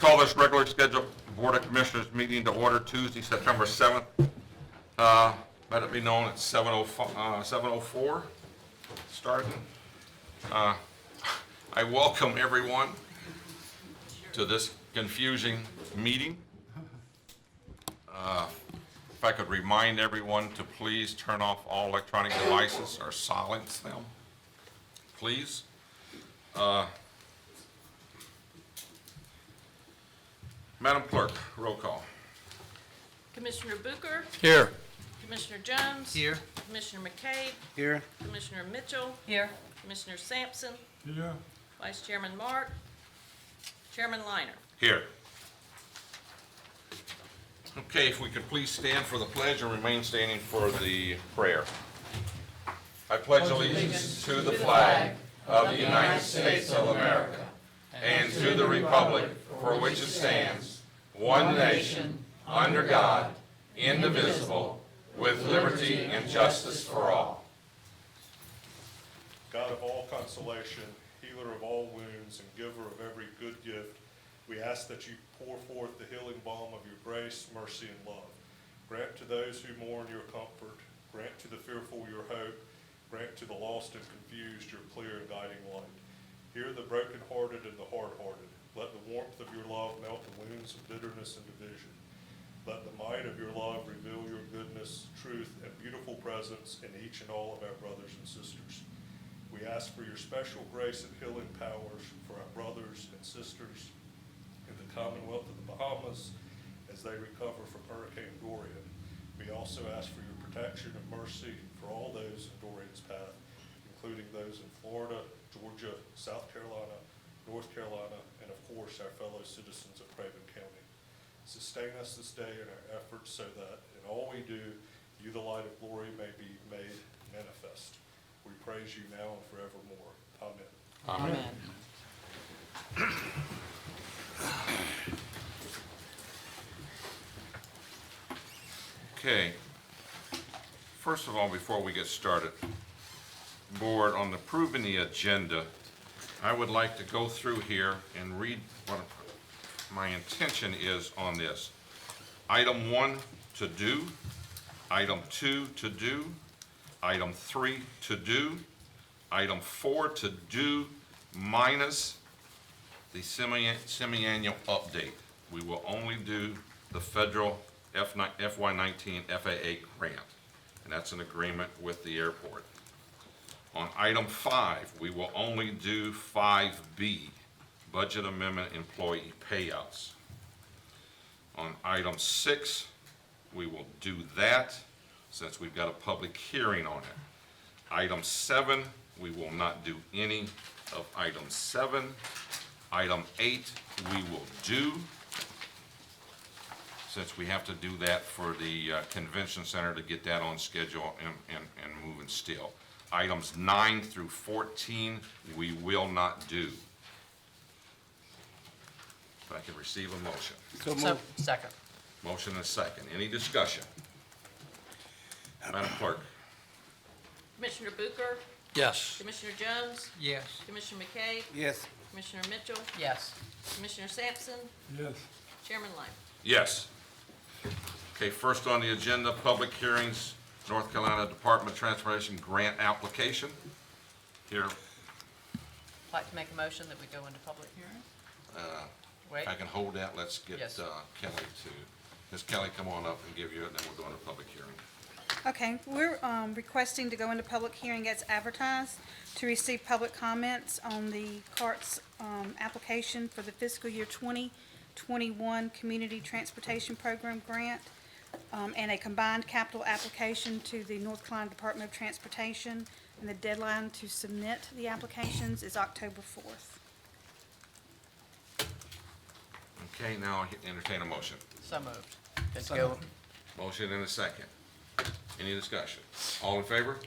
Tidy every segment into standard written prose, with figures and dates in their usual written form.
Call this regular scheduled Board of Commissioners meeting to order Tuesday, September 7th. Let it be known at 7:04, starting. I welcome everyone to this confusing meeting. If I could remind everyone to please turn off all electronic devices or silence them, please. Madam Clerk, roll call. Commissioner Booker, Here. Commissioner Jones. Here. Commissioner McCabe, Here. Commissioner Mitchell, Here. Commissioner Sampson, Yeah. Vice Chairman Mark, Chairman Liner. Here. Okay, if we could please stand for the pledge and remain standing for the prayer. I pledge allegiance to the flag of the United States of America and to the republic for which it stands, one nation, under God, indivisible, with liberty and justice for all. God of all consolation, healer of all wounds, and giver of every good gift, we ask that you pour forth the healing balm of your grace, mercy, and love. Grant to those who mourn your comfort. Grant to the fearful your hope. Grant to the lost and confused your clear and guiding light. Hear the brokenhearted and the hard-hearted. Let the warmth of your love melt the wounds of bitterness and division. Let the might of your love reveal your goodness, truth, and beautiful presence in each and all of our brothers and sisters. We ask for your special grace and healing powers for our brothers and sisters in the Commonwealth of the Bahamas as they recover from Hurricane Dorian. We also ask for your protection and mercy for all those in Dorian's path, including those in Florida, Georgia, South Carolina, North Carolina, and of course our fellow citizens of Craven County. Sustain us this day in our efforts so that in all we do, you, the light of glory, may be made manifest. We praise you now and forevermore. Amen. Amen. Okay. First of all, before we get started, Board, on approving the agenda, I would like to go through here and read what my intention is on this. Item 1, to do. Item 2, to do. Item 3, to do. Item 4, to do, minus the semi-annual update. We will only do the federal FY19 FAA grant, and that's an agreement with the airport. On item 5, we will only do 5B, budget amendment employee payouts. On item 6, we will do that since we've got a public hearing on it. Item 7, we will not do any of item 7. Item 8, we will do, since we have to do that for the convention center to get that on schedule and moving still. Items 9 through 14, we will not do. If I could receive a motion. So, second. Motion and a second. Any discussion? Madam Clerk? Commissioner Booker, Yes. Commissioner Jones, Yes. Commissioner McCabe, Yes. Commissioner Mitchell, Yes. Commissioner Sampson, Yes. Chairman Liner. Yes. Okay, first on the agenda, public hearings, North Carolina Department of Transportation grant application. Here, I'd like to make a motion that we go into public hearing. Wait. if I can hold that, let's get Yes. Kelly to, Ms. Kelly, come on up and give you it, and then we'll go into public hearing. Okay, we're requesting to go into public hearing as advertised to receive public comments on the CART's application for the fiscal year 2021 Community Transportation Program grant and a combined capital application to the North Carolina Department of Transportation. And the deadline to submit the applications is October 4th. Okay, now I entertain a motion. So moved. Good to go. Motion and a second. Any discussion? All in favor?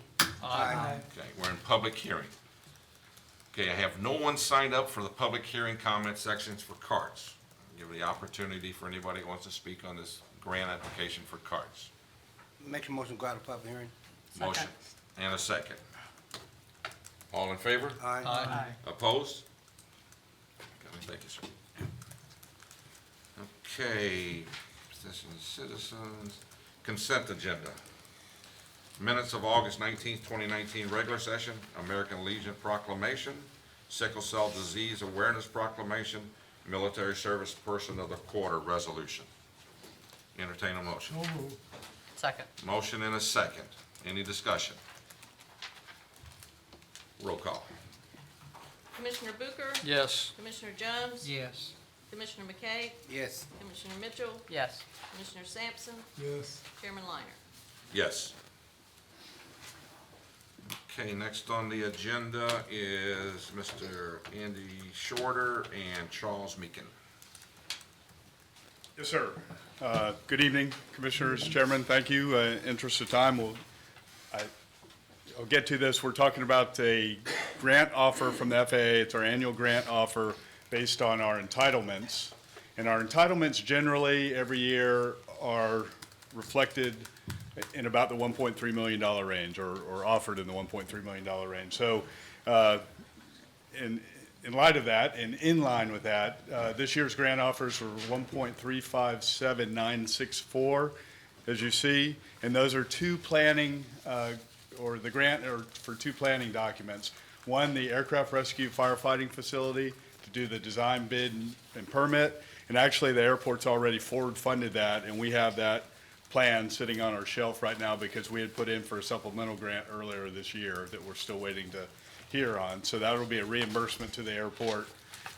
Aye. Okay, we're in public hearing. Okay, I have no one signed up for the public hearing comment sections for carts. Give the opportunity for anybody who wants to speak on this grant application for carts. Make a motion, go out of public hearing. Motion and a second. All in favor? Aye. Aye. Opposed? Okay, thank you, sir. Okay, citizens, consent agenda. Minutes of August 19th, 2019, regular session, American Legion proclamation, sickle cell disease awareness proclamation, military service person of the quarter resolution. Entertain a motion. Second. Motion and a second. Any discussion? Roll call. Commissioner Booker? Yes. Commissioner Jones? Yes. Commissioner McKay? Yes. Commissioner Mitchell? Yes. Commissioner Sampson? Yes. Chairman Liner. Yes. Okay, next on the agenda is Mr. Andy Shorter and Charles Meekin. Yes, sir. Good evening, Commissioners, Chairman, thank you. Interest of time, I'll get to this. We're talking about a grant offer from the FAA. It's our annual grant offer based on our entitlements. And our entitlements generally, every year, are reflected in about the $1.3 million range, or offered in the $1.3 million range. So in light of that, and in line with that, this year's grant offers were 1.357964, as you see, and those are two planning, or the grant are for two planning documents. One, the aircraft rescue firefighting facility to do the design, bid, and permit, and actually the airport's already forward funded that, and we have that plan sitting on our shelf right now because we had put in for a supplemental grant earlier this year that we're still waiting to hear on. So that'll be a reimbursement to the airport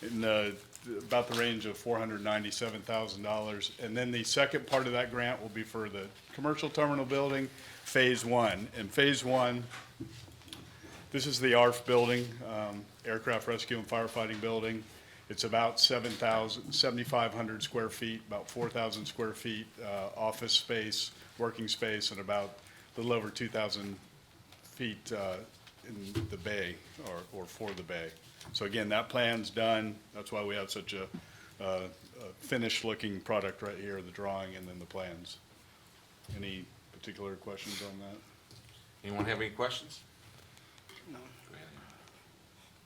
in about the range of $497,000. And then the second part of that grant will be for the commercial terminal building, Phase 1. And Phase 1, this is the ARF building, Aircraft Rescue and Firefighting Building. It's about 7,500 square feet, about 4,000 square feet office space, working space, and about a little over 2,000 feet in the bay, or for the bay. So again, that plan's done. That's why we have such a finished-looking product right here, the drawing and then the plans. Any particular questions on that? Anyone have any questions? No. Go ahead.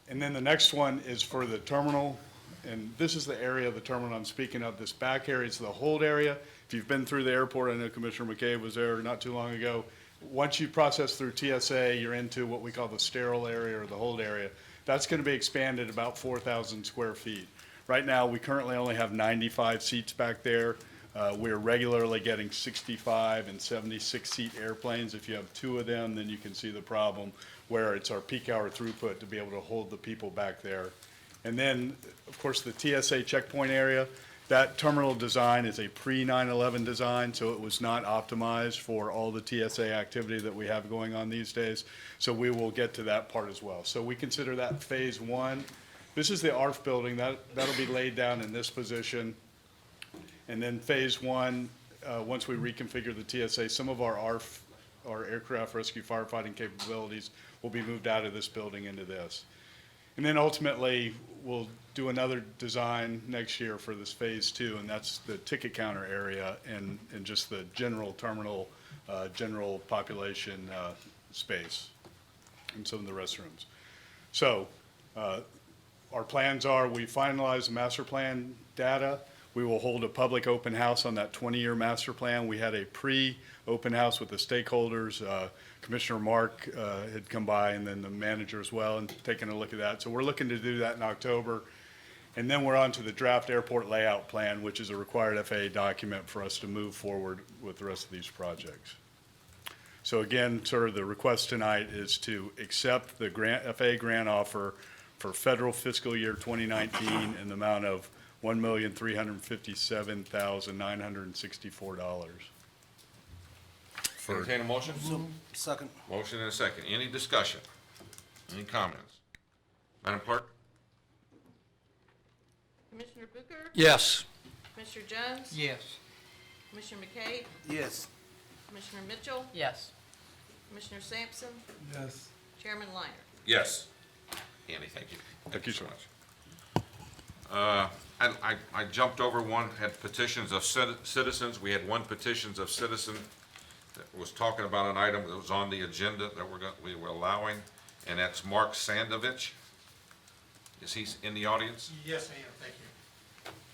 And then the next one is for the terminal, and this is the area of the terminal I'm speaking of. This back area is the hold area. If you've been through the airport, I know Commissioner McKay was there not too long ago. Once you process through TSA, you're into what we call the sterile area or the hold area. That's going to be expanded about 4,000 square feet. Right now, we currently only have 95 seats back there. We're regularly getting 65 and 76 seat airplanes. If you have two of them, then you can see the problem where it's our peak hour throughput to be able to hold the people back there. And then, of course, the TSA checkpoint area, that terminal design is a pre-9/11 design, so it was not optimized for all the TSA activity that we have going on these days. So we will get to that part as well. So we consider that Phase 1. This is the ARF building. That'll be laid down in this position. And then Phase 1, once we reconfigure the TSA, some of our ARF, our aircraft rescue firefighting capabilities, will be moved out of this building into this. And then ultimately, we'll do another design next year for this Phase 2, and that's the ticket counter area and just the general terminal, general population space, and some of the restrooms. So our plans are, we finalize the master plan data. We will hold a public open house on that 20-year master plan. We had a pre-open house with the stakeholders. Commissioner Mark had come by, and then the manager as well, and taken a look at that. So we're looking to do that in October. And then we're on to the draft airport layout plan, which is a required FAA document for us to move forward with the rest of these projects. So again, sir, the request tonight is to accept the FAA grant offer for federal fiscal year 2019 in the amount of $1,357,964. Entertain a motion? Second. Motion and a second. Any discussion? Any comments? Madam Clerk? Commissioner Booker? Yes. Commissioner Jones? Yes. Commissioner McKay? Yes. Commissioner Mitchell? Yes. Commissioner Sampson? Yes. Chairman Liner. Yes. Andy, thank you. Thank you so much. I jumped over one, had petitions of citizens. We had one petitions of citizen that was talking about an item that was on the agenda that we were allowing, and that's Mark Sandovich. Is he in the audience? Yes, I am, thank you.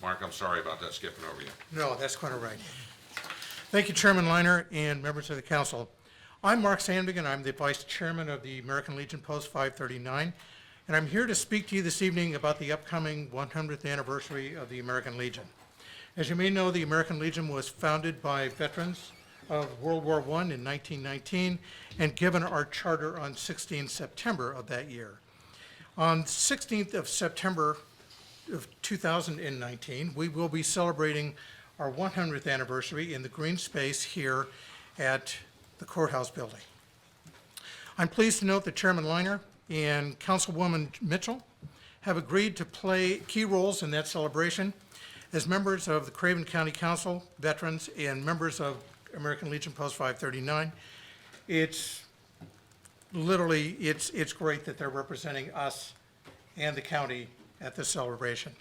Mark, I'm sorry about that, skipping over you. No, that's quite all right. Thank you, Chairman Leiner and members of the council. I'm Mark Sandvig, I'm the Vice Chairman of the American Legion Post 539, and I'm here to speak to you this evening about the upcoming 100th anniversary of the American Legion. As you may know, the American Legion was founded by veterans of World War I in 1919 and given our charter on 16 September of that year. On 16th of September of 2019, we will be celebrating our 100th anniversary in the green space here at the courthouse building. I'm pleased to note that Chairman Leiner and Councilwoman Mitchell have agreed to play key roles in that celebration as members of the Craven County Council, veterans, and members of American Legion Post 539. It's great that they're representing us and the county at this celebration.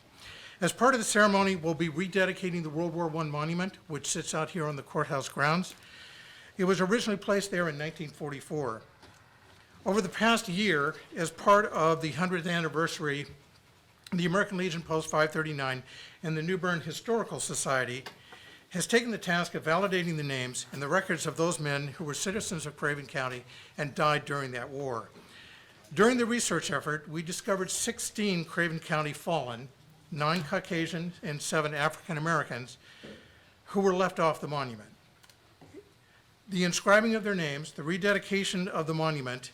As part of the ceremony, we'll be rededicating the World War I monument, which sits out here on the courthouse grounds. It was originally placed there in 1944. Over the past year, as part of the 100th anniversary, the American Legion Post 539 and the New Bern Historical Society has taken the task of validating the names and the records of those men who were citizens of Craven County and died during that war. During the research effort, we discovered 16 Craven County fallen, 9 Caucasian and 7 African Americans, who were left off the monument. The inscribing of their names, the rededication of the monument,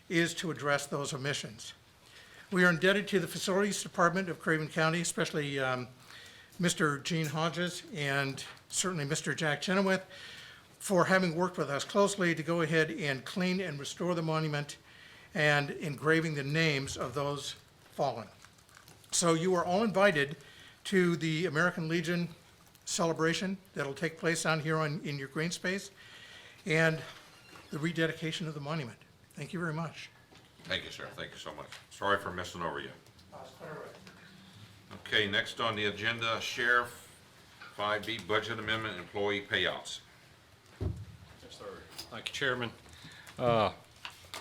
is to address those omissions. We are indebted to the Facilities Department of Craven County, especially Mr. Gene Hodges and certainly Mr. Jack Chenoweth, for having worked with us closely to go ahead and clean and restore the monument and engraving the names of those fallen. So you are all invited to the American Legion celebration that'll take place down here in your green space and the rededication of the monument. Thank you very much. Thank you, sir. Thank you so much. Sorry for missing over you. Okay, next on the agenda, Sheriff 5B Budget Amendment Employee Payouts. Yes, sir. Thank you, Chairman.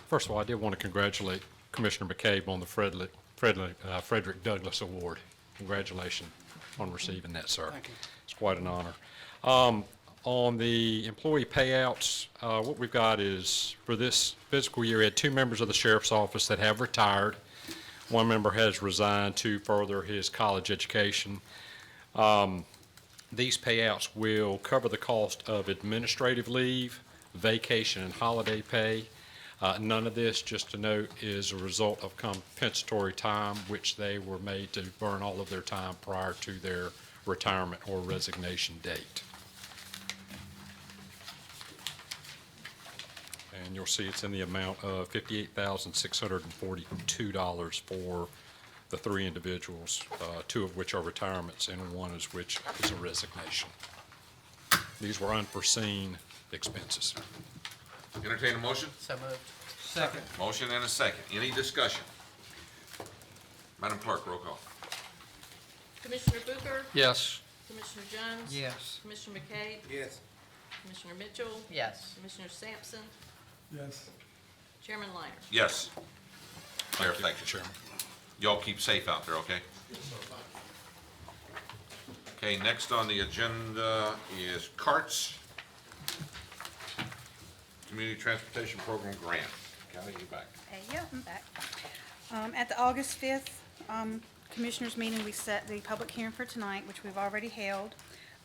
First of all, I did want to congratulate Commissioner McCabe on the Frederick Douglass Award. Congratulations on receiving that, sir. Thank you. It's quite an honor. On the employee payouts, what we've got is, for this fiscal year, we had 2 members of the Sheriff's Office that have retired. 1 member has resigned to further his college education. These payouts will cover the cost of administrative leave, vacation, and holiday pay. None of this, just to note, is a result of compensatory time, which they were made to burn all of their time prior to their retirement or resignation date. And you'll see it's in the amount of $58,642 for the 3 individuals, 2 of which are retirements and 1 of which is a resignation. These were unforeseen expenses. Entertain a motion? So moved. Second. Motion and a second. Any discussion? Madam Clerk, roll call. Commissioner Booker? Yes. Commissioner Jones? Yes. Commissioner McKay? Yes. Commissioner Mitchell? Yes. Commissioner Sampson? Yes. Chairman Leiner? Yes. Mayor, thank you. Chairman. Y'all keep safe out there, okay? Okay, next on the agenda is CARTS, Community Transportation Program Grant. Kelly, you back? Yeah, I'm back. At the August 5th Commissioners meeting, we set the public hearing for tonight, which we've already held.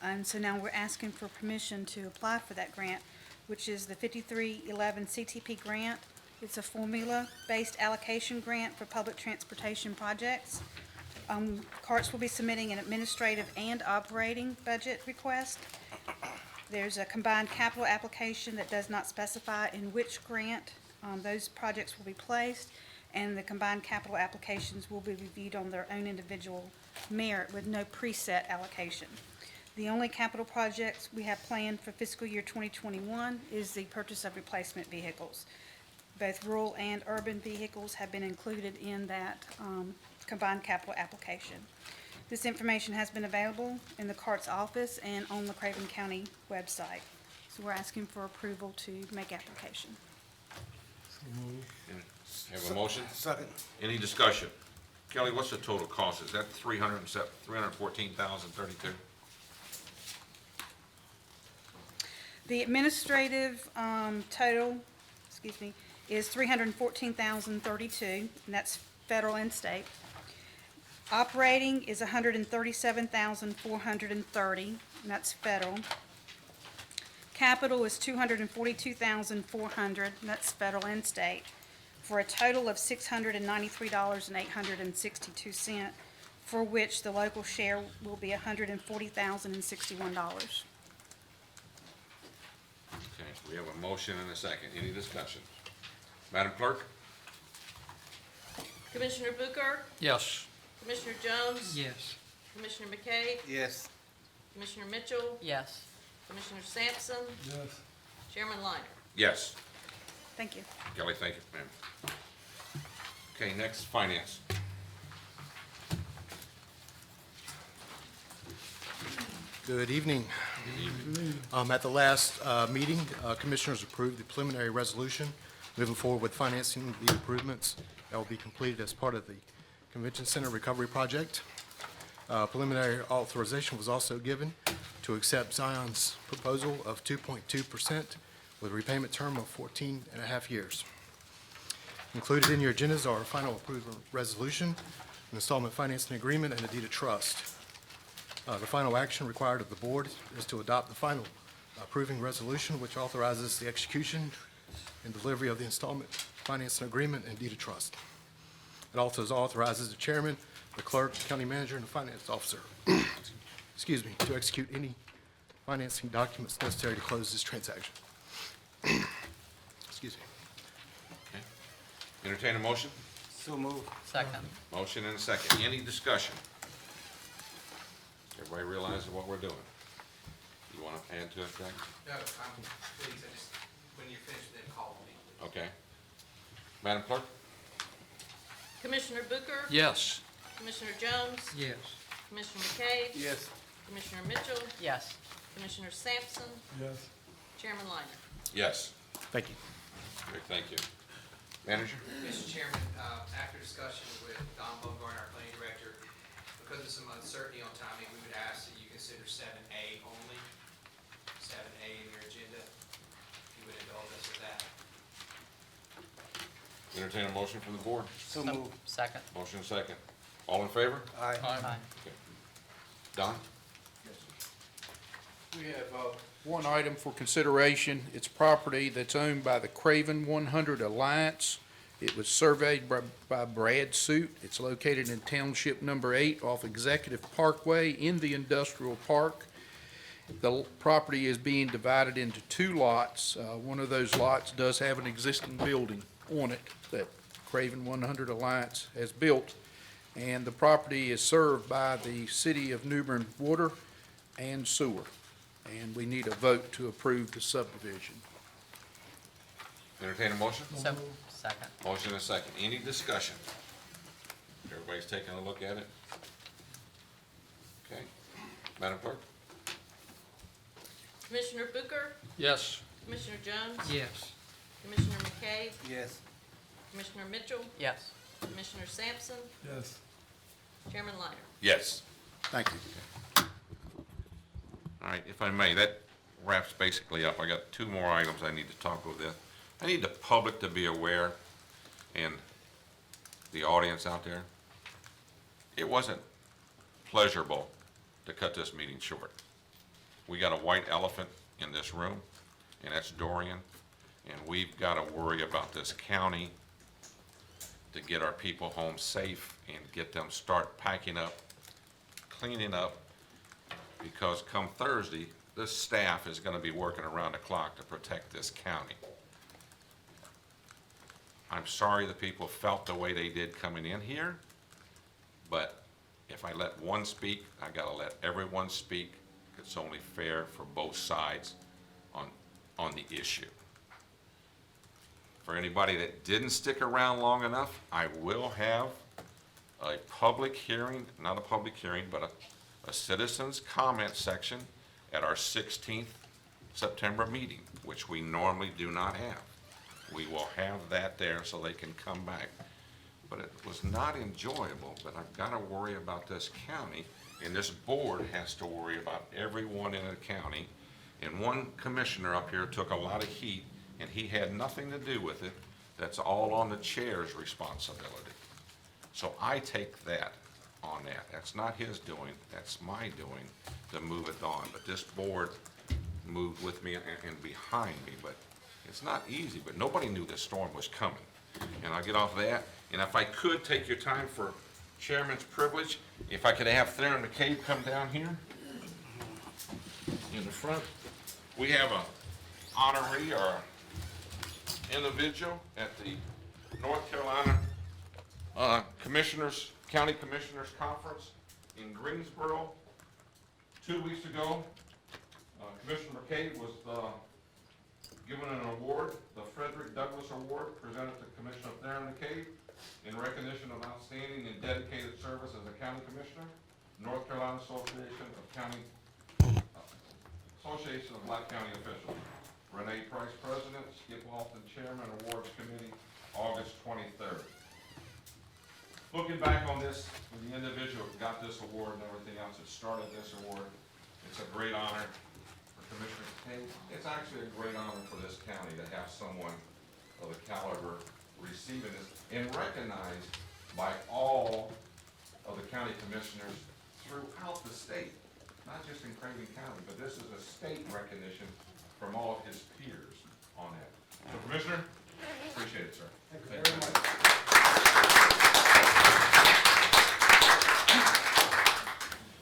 And so now we're asking for permission to apply for that grant, which is the 5311 CTP grant. It's a formula-based allocation grant for public transportation projects. CARTS will be submitting an administrative and operating budget request. There's a combined capital application that does not specify in which grant those projects will be placed, and the combined capital applications will be reviewed on their own individual merit with no preset allocation. The only capital projects we have planned for fiscal year 2021 is the purchase of replacement vehicles. Both rural and urban vehicles have been included in that combined capital application. This information has been available in the CARTS office and on the Craven County website. So we're asking for approval to make application. Have a motion? Second. Any discussion? Kelly, what's the total cost? Is that 314,032? The administrative total, excuse me, is $314,032, and that's federal and state. Operating is $137,430, and that's federal. Capital is $242,400, and that's federal and state, for a total of $693,862, for which the local share will be $140,061. Okay, we have a motion and a second. Any discussion? Madam Clerk? Commissioner Booker? Yes. Commissioner Jones? Yes. Commissioner McKay? Yes. Commissioner Mitchell? Yes. Commissioner Sampson? Yes. Chairman Liner? Yes. Thank you. Kelly, thank you, ma'am. Okay, next, finance. Good evening. At the last meeting, Commissioners approved the preliminary resolution moving forward with financing the improvements that will be completed as part of the Convention Center Recovery Project. Preliminary authorization was also given to accept Zion's proposal of 2.2% with a repayment term of 14 and a half years. Included in your agendas are a final approval resolution, an installment financing agreement, and a deed of trust. The final action required of the board is to adopt the final approving resolution, which authorizes the execution and delivery of the installment financing agreement and deed of trust. It also authorizes the chairman, the clerk, county manager, and the finance officer, excuse me, to execute any financing documents necessary to close this transaction. Excuse me. Okay. Entertain a motion? So moved. Second. Motion and a second. Any discussion? Everybody realizes what we're doing? You want to add to it, Jack? No, please, when you finish, then call me. Okay. Madam Clerk? Commissioner Booker? Yes. Commissioner Jones? Yes. Commissioner McKay? Yes. Commissioner Mitchell? Yes. Commissioner Sampson? Yes. Chairman Liner? Yes. Thank you. Great, thank you. Manager? Mr. Chairman, after discussion with Don Bogart, our planning director, because of some uncertainty on timing, we would ask that you consider 7A only, 7A in your agenda, if you would indulge us with that. Entertain a motion from the board. So moved. Second. Motion and second. All in favor? Aye. Aye. Don? We have one item for consideration. It's property that's owned by the Craven 100 Alliance. It was surveyed by Brad Suit. It's located in Township Number 8 off Executive Parkway in the Industrial Park. The property is being divided into two lots. One of those lots does have an existing building on it that Craven 100 Alliance has built. And the property is served by the City of New Bern Water and Sewer. And we need a vote to approve the subdivision. Entertain a motion? So, second. Motion and second. Any discussion? Everybody's taking a look at it? Okay. Madam Clerk? Commissioner Booker? Yes. Commissioner Jones? Yes. Commissioner McKay? Yes. Commissioner Mitchell? Yes. Commissioner Sampson? Yes. Chairman Liner? Yes. Thank you. All right, if I may, that wraps basically up. I got two more items I need to talk with this. I need the public to be aware, and the audience out there, it wasn't pleasurable to cut this meeting short. We got a white elephant in this room, and that's Dorian, and we've got to worry about this county to get our people home safe and get them start packing up, cleaning up, because come Thursday, this staff is going to be working around the clock to protect this county. I'm sorry the people felt the way they did coming in here, but if I let one speak, I got to let everyone speak. It's only fair for both sides on the issue. For anybody that didn't stick around long enough, I will have a public hearing, not a public hearing, but a citizens' comment section at our 16th September meeting, which we normally do not have. We will have that there so they can come back. but it was not enjoyable. But I've got to worry about this county, and this board has to worry about everyone in the county. And one commissioner up here took a lot of heat, and he had nothing to do with it. That's all on the chair's responsibility. So I take that on that. That's not his doing, that's my doing to move it on. But this board moved with me and behind me, but it's not easy, but nobody knew this storm was coming. And I'll get off that, and if I could take your time for chairman's privilege, if I could have Theron McCabe come down here in the front. We have a honoree or individual at the North Carolina County Commissioners Conference in Greensboro 2 weeks ago. Commissioner McCabe was given an award, the Frederick Douglass Award, presented to Commissioner Theron McCabe in recognition of outstanding and dedicated service as a county commissioner. North Carolina Association of Black County Officials. Renee Price, President. Skip Lofton, Chairman, Awards Committee, August 23rd. Looking back on this, when the individual got this award and everything else that started this award, it's a great honor for Commissioner King. It's actually a great honor for this county to have someone of the caliber receiving this and recognized by all of the county commissioners throughout the state, not just in Craven County, but this is a state recognition from all of his peers on that. So Commissioner, appreciate it, sir. Thank you very much.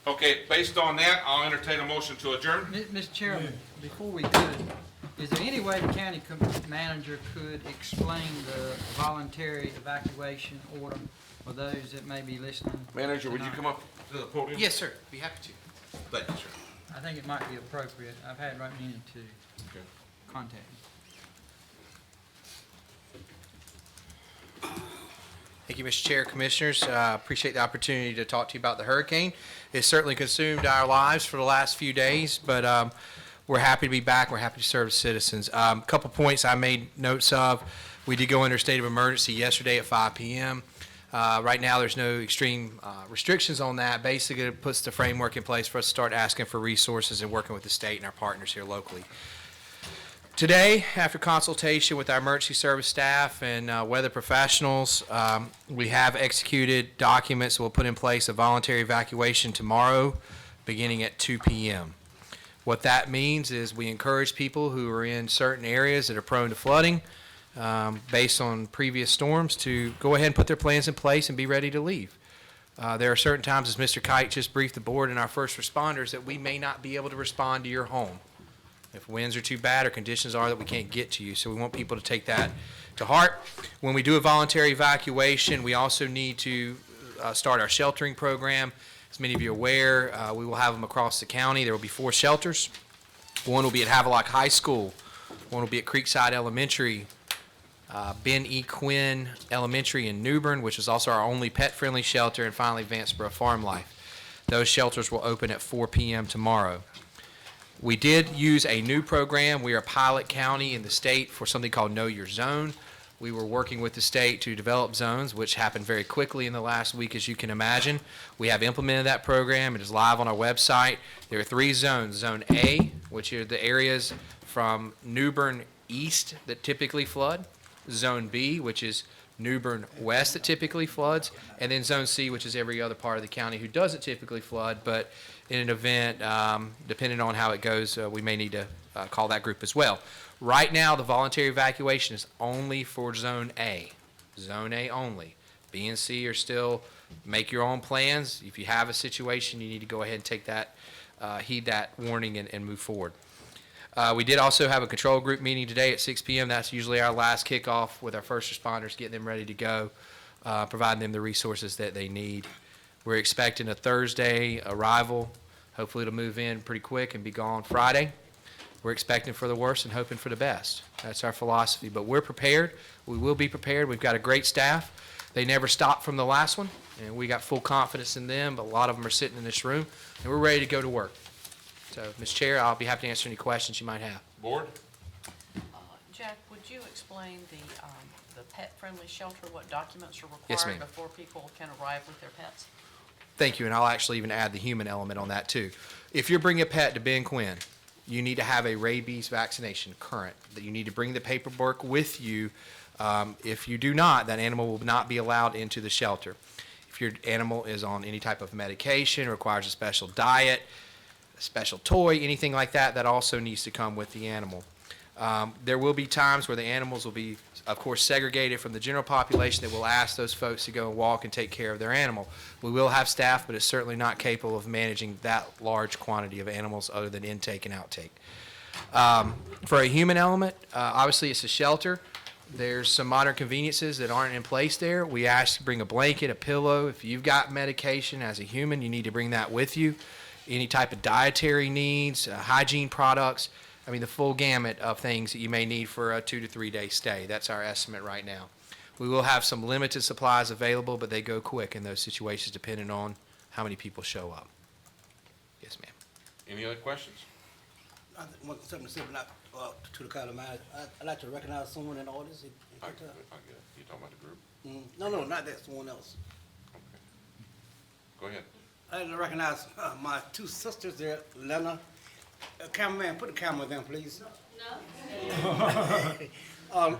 Okay, based on that, I'll entertain a motion to adjourn. Mr. Chairman, before we do, is there any way the county manager could explain the voluntary evacuation order for those that may be listening? Manager, would you come up to the podium? Yes, sir. Be happy to. Thank you, sir. I think it might be appropriate. I've had right meaning to Okay. contact me. Thank you, Mr. Chair, Commissioners. Appreciate the opportunity to talk to you about the hurricane. It certainly consumed our lives for the last few days, but we're happy to be back. We're happy to serve the citizens. A couple points I made notes of. We did go under a state of emergency yesterday at 5 p.m. Right now, there's no extreme restrictions on that. Basically, it puts the framework in place for us to start asking for resources and working with the state and our partners here locally. Today, after consultation with our emergency service staff and weather professionals, we have executed documents that will put in place a voluntary evacuation tomorrow, beginning at 2 p.m. What that means is we encourage people who are in certain areas that are prone to flooding, based on previous storms, to go ahead and put their plans in place and be ready to leave. There are certain times, as Mr. Kite just briefed the board and our first responders, that we may not be able to respond to your home if winds are too bad or conditions are that we can't get to you. So we want people to take that to heart. When we do a voluntary evacuation, we also need to start our sheltering program. As many of you are aware, we will have them across the county. There will be 4 shelters. One will be at Havelock High School. One will be at Creekside Elementary, Ben E. Quinn Elementary in Newbern, which is also our only pet-friendly shelter, and finally Vanceboro Farm Life. Those shelters will open at 4 p.m. tomorrow. We did use a new program. We are a pilot county in the state for something called Know Your Zone. We were working with the state to develop zones, which happened very quickly in the last week, as you can imagine. We have implemented that program. It is live on our website. There are 3 zones. Zone A, which are the areas from Newbern east that typically flood. Zone B, which is Newbern west that typically floods. And then Zone C, which is every other part of the county who doesn't typically flood, but in an event, depending on how it goes, we may need to call that group as well. Right now, the voluntary evacuation is only for Zone A. Zone A only. B and C are still, make your own plans. If you have a situation, you need to go ahead and take that, heed that warning and move forward. We did also have a control group meeting today at 6 p.m. That's usually our last kickoff with our first responders, getting them ready to go, providing them the resources that they need. We're expecting a Thursday arrival. Hopefully it'll move in pretty quick and be gone Friday. We're expecting for the worst and hoping for the best. That's our philosophy. But we're prepared. We will be prepared. We've got a great staff. They never stopped from the last one, and we got full confidence in them, but a lot of them are sitting in this room, and we're ready to go to work. So, Ms. Chair, I'll be happy to answer any questions you might have. Board? Jack, would you explain the pet-friendly shelter, what documents are Yes, required ma'am. before people can arrive with their pets? Thank you, and I'll actually even add the human element on that too. If you're bringing a pet to Ben Quinn, you need to have a rabies vaccination current, that you need to bring the paperwork with you. If you do not, that animal will not be allowed into the shelter. If your animal is on any type of medication, requires a special diet, a special toy, anything like that, that also needs to come with the animal. There will be times where the animals will be, of course, segregated from the general population that will ask those folks to go and walk and take care of their animal. We will have staff, but it's certainly not capable of managing that large quantity of animals other than intake and outtake. For a human element, obviously it's a shelter. There's some modern conveniences that aren't in place there. We ask to bring a blanket, a pillow. If you've got medication as a human, you need to bring that with you. Any type of dietary needs, hygiene products. I mean, the full gamut of things that you may need for a 2 to 3 day stay. That's our estimate right now. We will have some limited supplies available, but they go quick in those situations depending on how many people show up. Yes, ma'am. Any other questions? I want something to say, but not, to the county manager. I'd like to recognize someone in the audience. I get it. You talking about the group? No, not that, someone else. Go ahead. I'd like to recognize my two sisters there, Lena. Cameraman, put the camera down, please. No.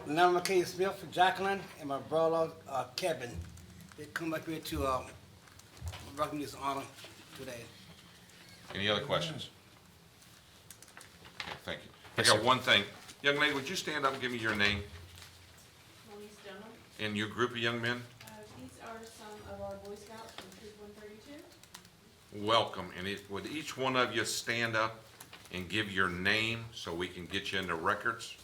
Lena McKay Smith, Jacqueline, and my brother, Kevin. They come up here to recognize this honor today. Any other questions? Okay, thank you. Yes, I got sir. one thing. Young lady, would you stand up and give me your name Louise Dunham. and your group of young men? These are some of our Boy Scouts from Troop 132. Welcome. And would each one of you stand up and give your name so we can get you into records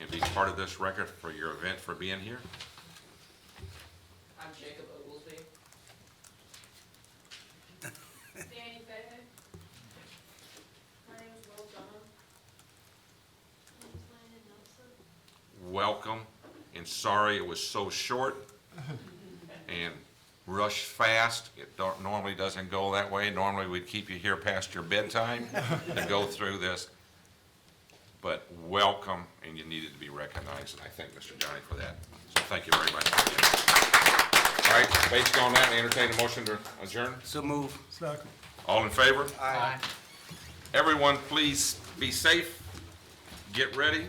and be part of this record for your event for being here? I'm Jacob Oglesby. Danny Fayetteville. My name is Will Dunham. My name is Landon Nelson. Welcome, and sorry it was so short and rushed fast. It normally doesn't go that way. Normally we'd keep you here past your bedtime to go through this. But welcome, and you needed to be recognized, and I thank Mr. Johnny for that. So thank you very much. All right, based on that, I entertain a motion to adjourn. So move. All in favor? Aye. Everyone, please be safe, get ready,